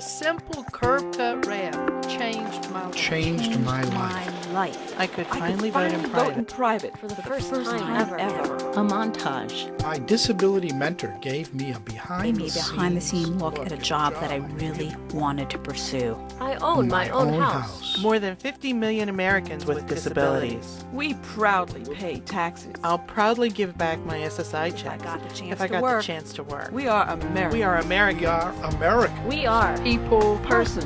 A simple curb cut ramp changed my life. Changed my life. I could finally vote in private. For the first time ever. A montage. My disability mentor gave me a behind-the-scene look at a job that I really wanted to pursue. I own my own house. More than 50 million Americans with disabilities. We proudly pay taxes. I'll proudly give back my SSI checks if I got the chance to work. We are American. We are American. We are American. We are People, persons.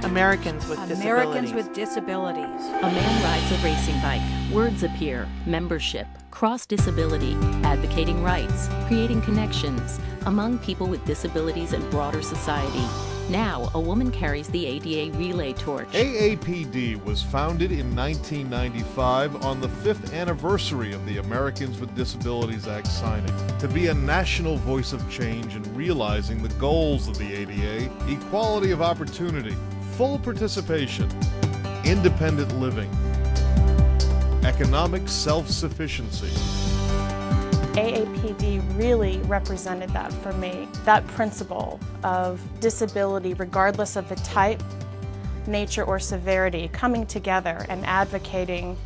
Americans with disabilities. Americans with disabilities. A man rides a racing bike. Words appear. Membership. Cross disability. Advocating rights. Creating connections among people with disabilities and broader society. Now, a woman carries the ADA relay torch. AAPD was founded in 1995 on the 5th anniversary of the Americans with Disabilities Act signing, to be a national voice of change in realizing the goals of the ADA: equality of opportunity, full participation, independent living, economic self-sufficiency. AAPD really represented that for me, that principle of disability, regardless of the type, nature, or severity, coming together and advocating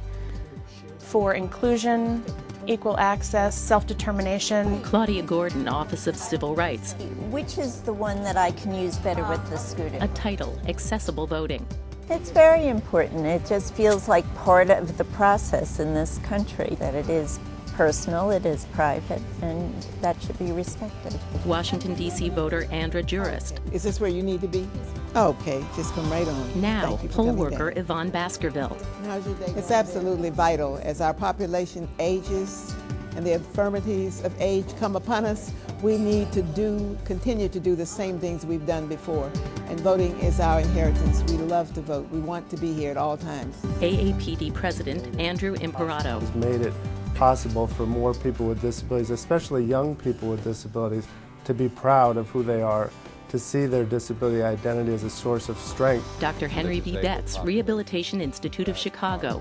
for inclusion, equal access, self-determination. Claudia Gordon, Office of Civil Rights. Which is the one that I can use better with the scooter? A title, Accessible Voting. It's very important. It just feels like part of the process in this country, that it is personal, it is private, and that should be respected. Washington, D.C. voter Andra Jurist. Is this where you need to be? Okay, just come right on. Now, poll worker Yvonne Baskerville. How's your day? It's absolutely vital. As our population ages and the infirmities of age come upon us, we need to continue to do the same things we've done before. And voting is our inheritance. We love to vote. We want to be here at all times. AAPD President Andrew Imperato. Has made it possible for more people with disabilities, especially young people with disabilities, to be proud of who they are, to see their disability identity as a source of strength. Dr. Henry B. Betts, Rehabilitation Institute of Chicago.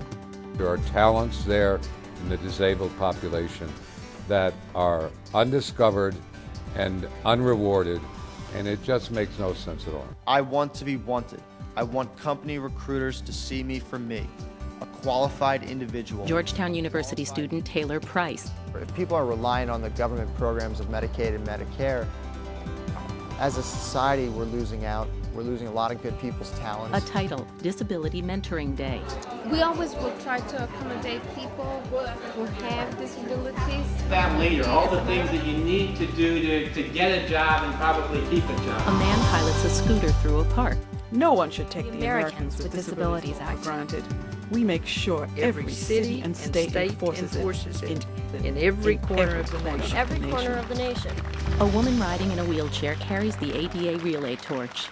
There are talents there in the disabled population that are undiscovered and unrewarded, and it just makes no sense at all. I want to be wanted. I want company recruiters to see me for me, a qualified individual. Georgetown University student Taylor Price. If people are relying on the government programs of Medicaid and Medicare, as a society, we're losing out. We're losing a lot of good people's talents. A title, Disability Mentoring Day. We always will try to accommodate people who have disabilities. That leader, all the things that you need to do to get a job and probably keep a job. A man pilots a scooter through a park. No one should take the Americans with Disabilities Act for granted. We make sure every city and state enforces it in every corner of the nation. Every corner of the nation. A woman riding in a wheelchair carries the ADA relay torch.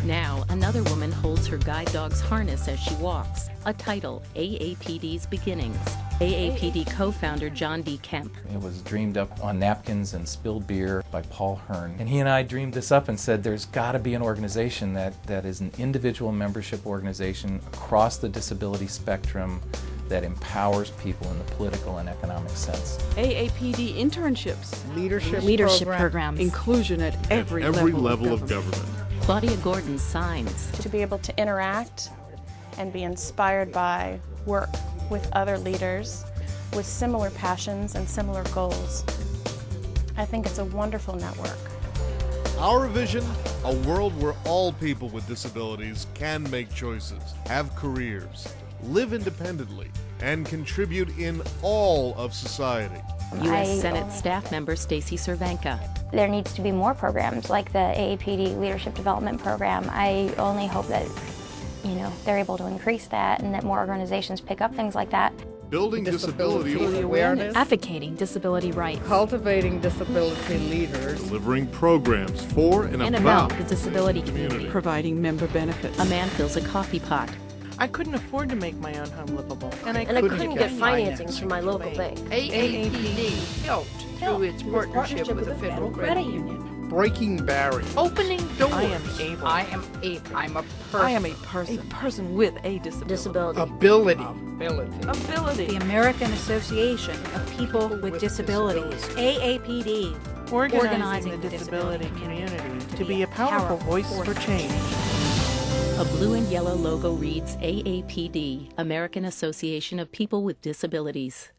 Now, another woman holds her guide dog's harness as she walks. A title, AAPD's Beginnings. AAPD co-founder John D. Kemp. It was dreamed up on napkins and spilled beer by Paul Hearn. And he and I dreamed this up and said there's got to be an organization that is an individual membership organization across the disability spectrum that empowers people in the political and economic sense. AAPD internships, leadership programs, inclusion at every level of government. Claudia Gordon's Signs. To be able to interact and be inspired by work with other leaders with similar passions and similar goals. I think it's a wonderful network. Our vision, a world where all people with disabilities can make choices, have careers, live independently, and contribute in all of society. U.S. Senate staff member Stacey Cervenka. There needs to be more programs like the AAPD Leadership Development Program. I only hope that, they're able to increase that and that more organizations pick up things like that. Building disability awareness, advocating disability rights, cultivating disability leaders, delivering programs for and about the disability community, providing member benefits. A man fills a coffee pot. I couldn't afford to make my own home livable, and I couldn't get financing from my local bank. AAPD helped through its partnership with the Federal Credit Union. Breaking barriers. Opening doors. I am able. I'm a person. I am a person with a disability. Ability. The American Association of People with Disabilities, AAPD. Organizing the disability community to be a powerful voice for change. A blue and yellow logo reads AAPD, American Association of People with Disabilities.